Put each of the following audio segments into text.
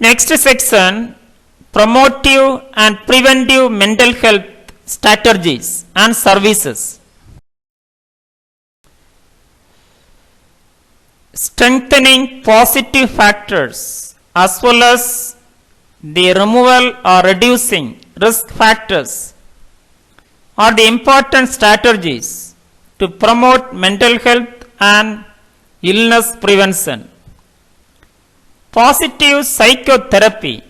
Next section, promotive and preventive mental health strategies and services. Strengthening positive factors as well as the removal or reducing risk factors are the important strategies to promote mental health and illness prevention. Positive psychotherapy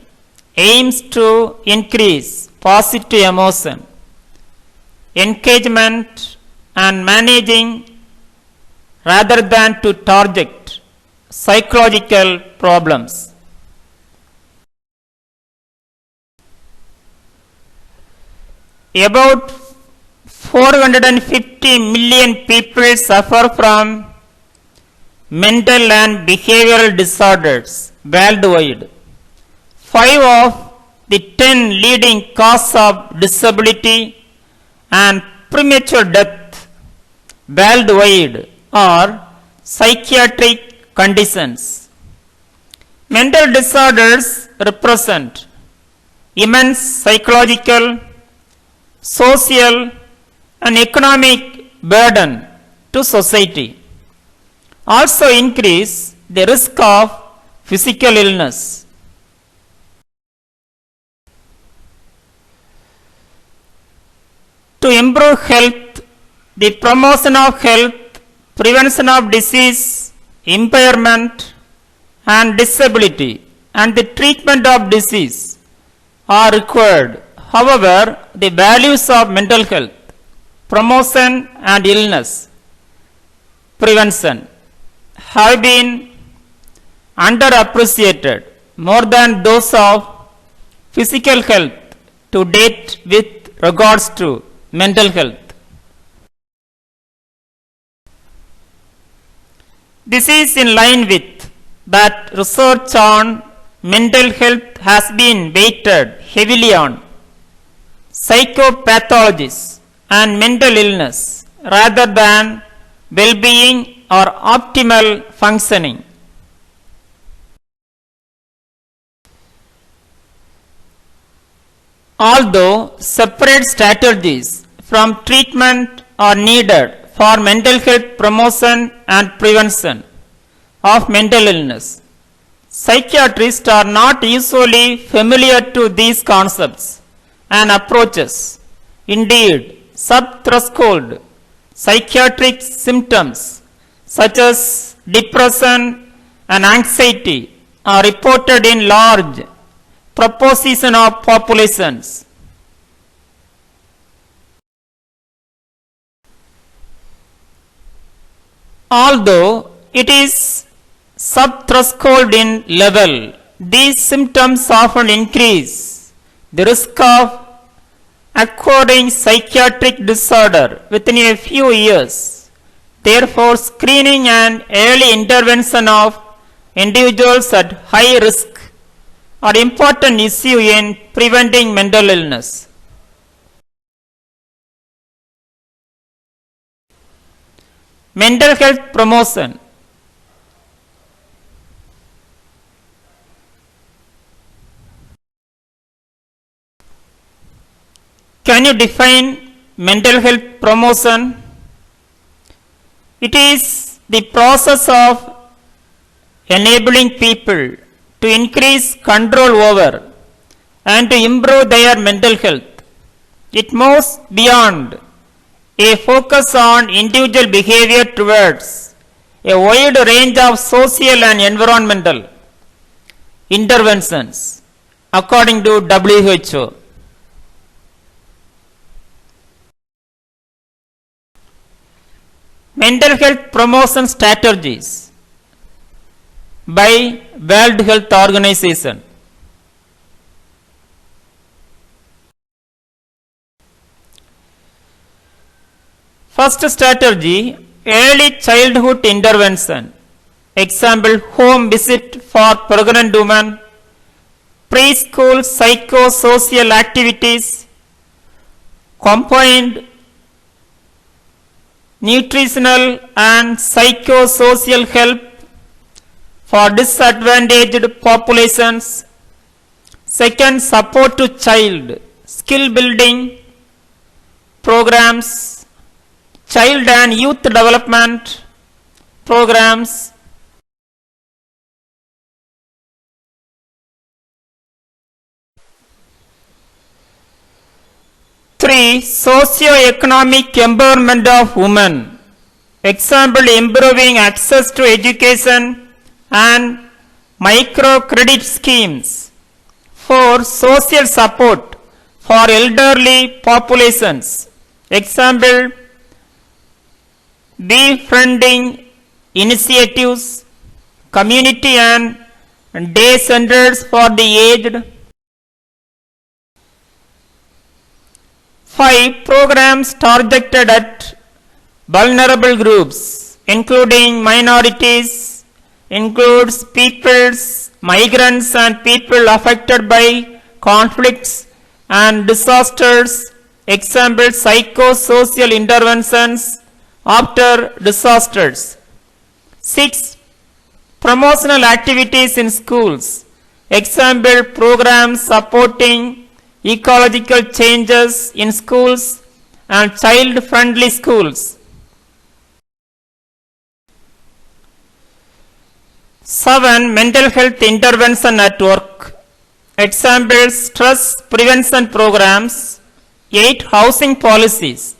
aims to increase positive emotion, engagement, and managing rather than to target psychological problems. About 450 million people suffer from mental and behavioral disorders worldwide. 5 of the 10 leading causes of disability and premature death worldwide are psychiatric conditions. Mental disorders represent immense psychological, social, and economic burden to society. Also increase the risk of physical illness. To improve health, the promotion of health, prevention of disease, impairment, and disability, and the treatment of disease are required. However, the values of mental health, promotion and illness prevention have been underappreciated more than those of physical health to date with regards to mental health. This is in line with that research on mental health has been weighted heavily on psychopathologies and mental illness rather than well-being or optimal functioning. Although separate strategies from treatment are needed for mental health promotion and prevention of mental illness, psychiatrists are not usually familiar to these concepts and approaches. Indeed, sub-threshold psychiatric symptoms such as depression and anxiety are reported in large proportion of populations. Although it is sub-threshold in level, these symptoms often increase the risk of acquiring psychiatric disorder within a few years. Therefore, screening and early intervention of individuals at high risk are important issue in preventing mental illness. Mental health promotion. Can you define mental health promotion? It is the process of enabling people to increase control over and to improve their mental health. It moves beyond a focus on individual behavior towards a wide range of social and environmental interventions, according to WHO. Mental health promotion strategies by World Health Organization. First strategy, early childhood intervention. Example, home visit for pregnant women, preschool psychosocial activities, combined nutritional and psychosocial help for disadvantaged populations Second, support to child, skill building programs, child and youth development programs. Three, socio-economic empowerment of women. Example, improving access to education and microcredit schemes. 4, social support for elderly populations. Example, befriending initiatives, community and day centers for the aged. 5, programs targeted at vulnerable groups, including minorities, includes peoples, migrants and people affected by conflicts and disasters. Example, psychosocial interventions after disasters. 6, promotional activities in schools. Example, programs supporting ecological changes in schools and child-friendly schools. 7, mental health intervention at work. Example, stress prevention programs. 8, housing policies.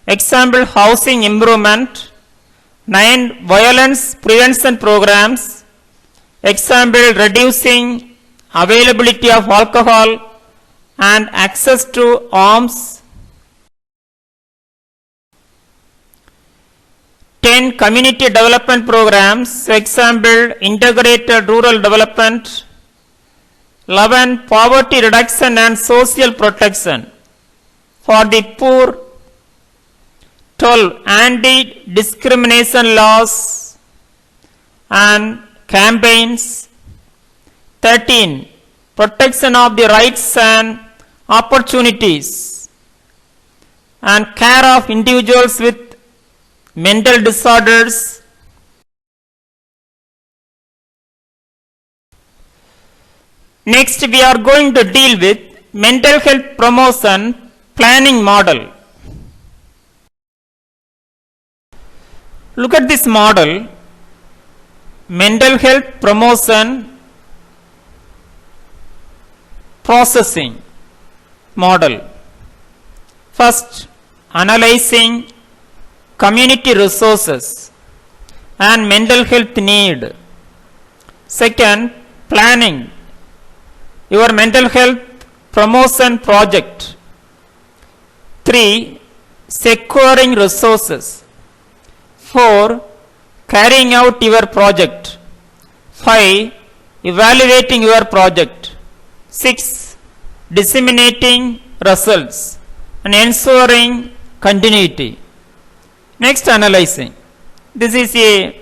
Example, housing improvement. 9, violence prevention programs. Example, reducing availability of alcohol and access to arms. 10, community development programs. Example, integrated rural development. 11, poverty reduction and social protection for the poor. 12, anti-discrimination laws and campaigns. 13, protection of the rights and opportunities and care of individuals with mental disorders. Next, we are going to deal with mental health promotion planning model. Look at this model, mental health promotion processing model. First, analyzing community resources and mental health need. Second, planning your mental health promotion project. 3, securing resources. 4, carrying out your project. 5, evaluating your project. 6, disseminating results and ensuring continuity. Next, analyzing. This is a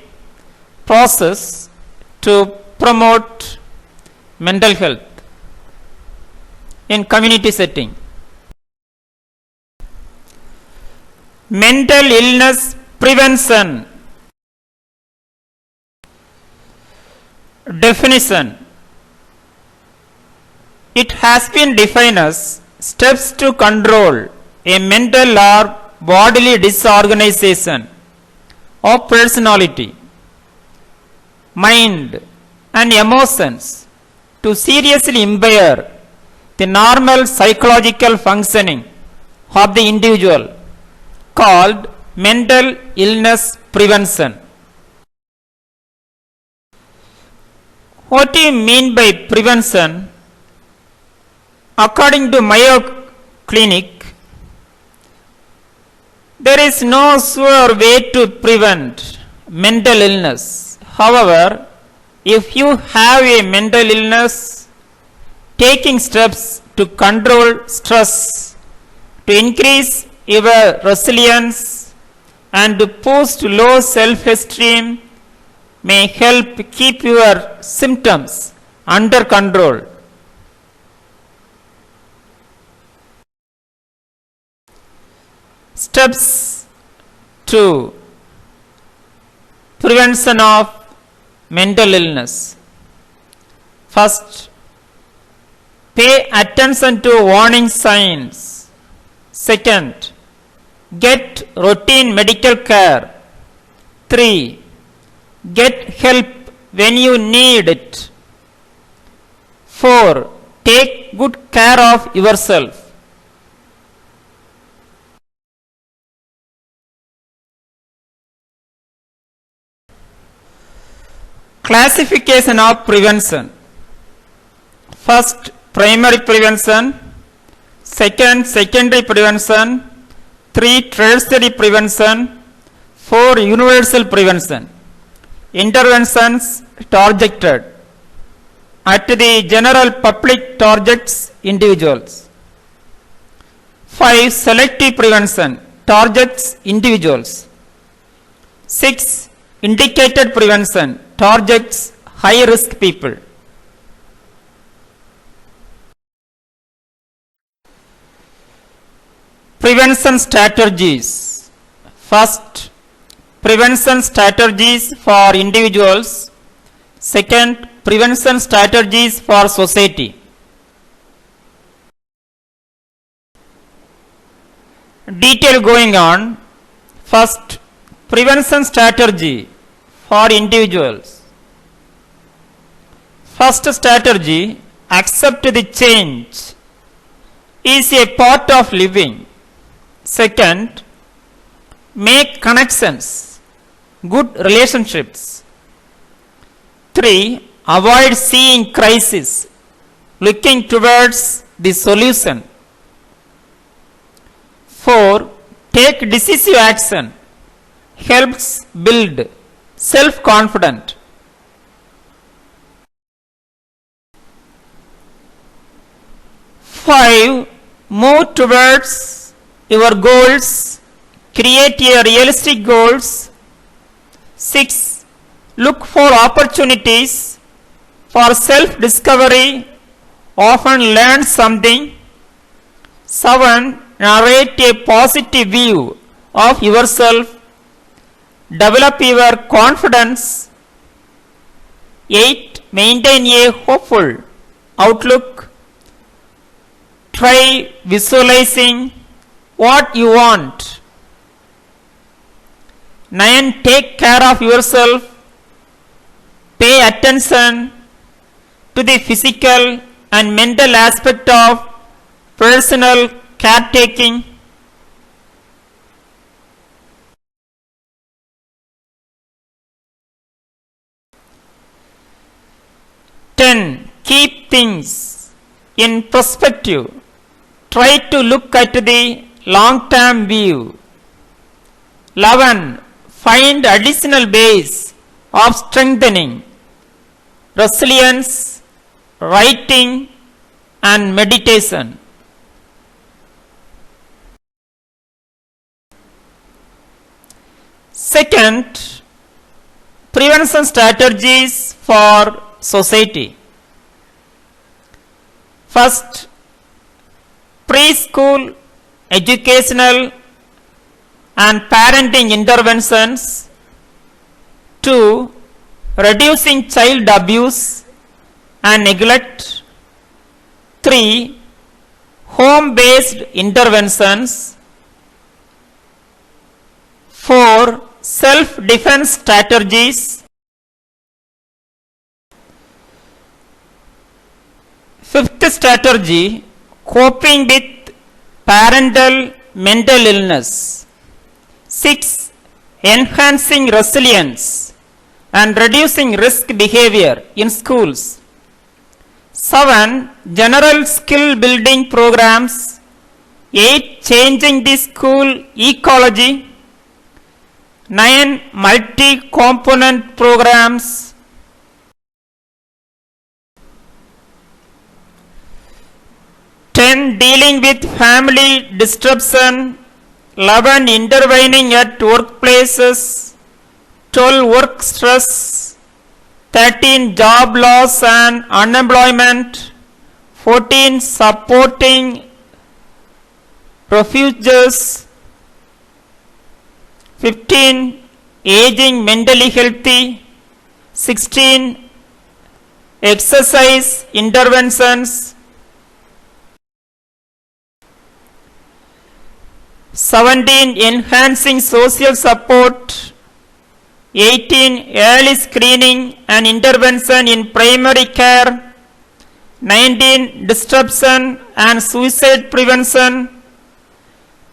process to promote mental health in community setting. Mental illness prevention. Definition. It has been defined as steps to control a mental or bodily disorganization of personality, mind and emotions to seriously impair the normal psychological functioning of the individual, called mental illness prevention. What do you mean by prevention? According to Mayo Clinic, there is no sure way to prevent mental illness. However, if you have a mental illness, taking steps to control stress, to increase your resilience and to boost low self-esteem may help keep your symptoms under control. Steps to prevention of mental illness. First, pay attention to warning signs. Second, get routine medical care. 3. Get help when you need it. 4. Take good care of yourself. Classification of prevention. First, primary prevention. Second, secondary prevention. 3, tertiary prevention. 4, universal prevention. Interventions targeted at the general public targets individuals. 5, selective prevention targets individuals. 6, indicated prevention targets high risk people. Prevention strategies. First, prevention strategies for individuals. Second, prevention strategies for society. Detail going on. First, prevention strategy for individuals. First strategy, accept the change is a part of living. Second, make connections, good relationships. 3, avoid seeing crisis, looking towards the solution. 4, take decisive action, helps build self-confidence. 5, move towards your goals, create your realistic goals. 6, look for opportunities for self-discovery, often learn something. 7, narrate a positive view of yourself, develop your confidence. 8, maintain a hopeful outlook, try visualizing what you want. 9, take care of yourself, pay attention to the physical and mental aspect of personal caretaking. 10, keep things in perspective, try to look at the long-term view. 11, find additional ways of strengthening resilience, writing and meditation. Second, prevention strategies for society. First, preschool educational and parenting interventions. 2, reducing child abuse and neglect. 3, home-based interventions. 4, self-defense strategies. 5th strategy, coping with parental mental illness. 6, enhancing resilience and reducing risk behavior in schools. 7, general skill building programs. 8, changing the school ecology. 9, multi-component programs. 10, dealing with family disruption. 11, intervening at workplaces. 12, work stress. 13, job loss and unemployment. 14, supporting refugees. 15, aging mentally healthy. 16, exercise interventions. 17. Enhancing social support. 18. Early screening and intervention in primary care. 19. Disruption and suicide prevention.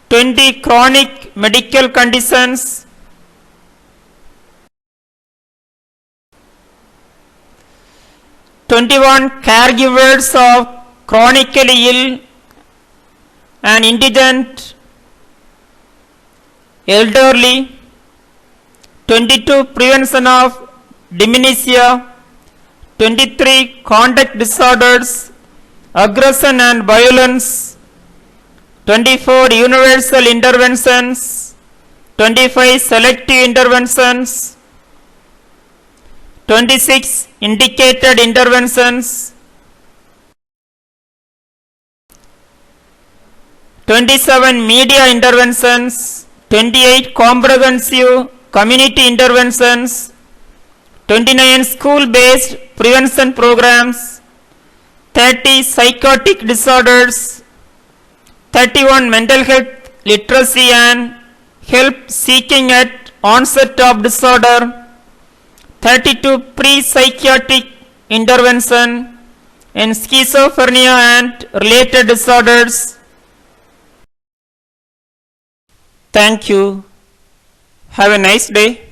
20. Chronic medical conditions. 21. Caregivers of chronically ill and indigent elderly. 22. Prevention of dementia. 23. Conduct disorders, aggression and violence. 24. Universal interventions. 25. Selective interventions. 26. Indicated interventions. 27. Media interventions. 28. Comprehensive community interventions. 29. School-based prevention programs. 30. Psychotic disorders. 31. Mental health literacy and help seeking at onset of disorder. 32. Pre-psychiatric intervention in schizophrenia and related disorders. Thank you. Have a nice day.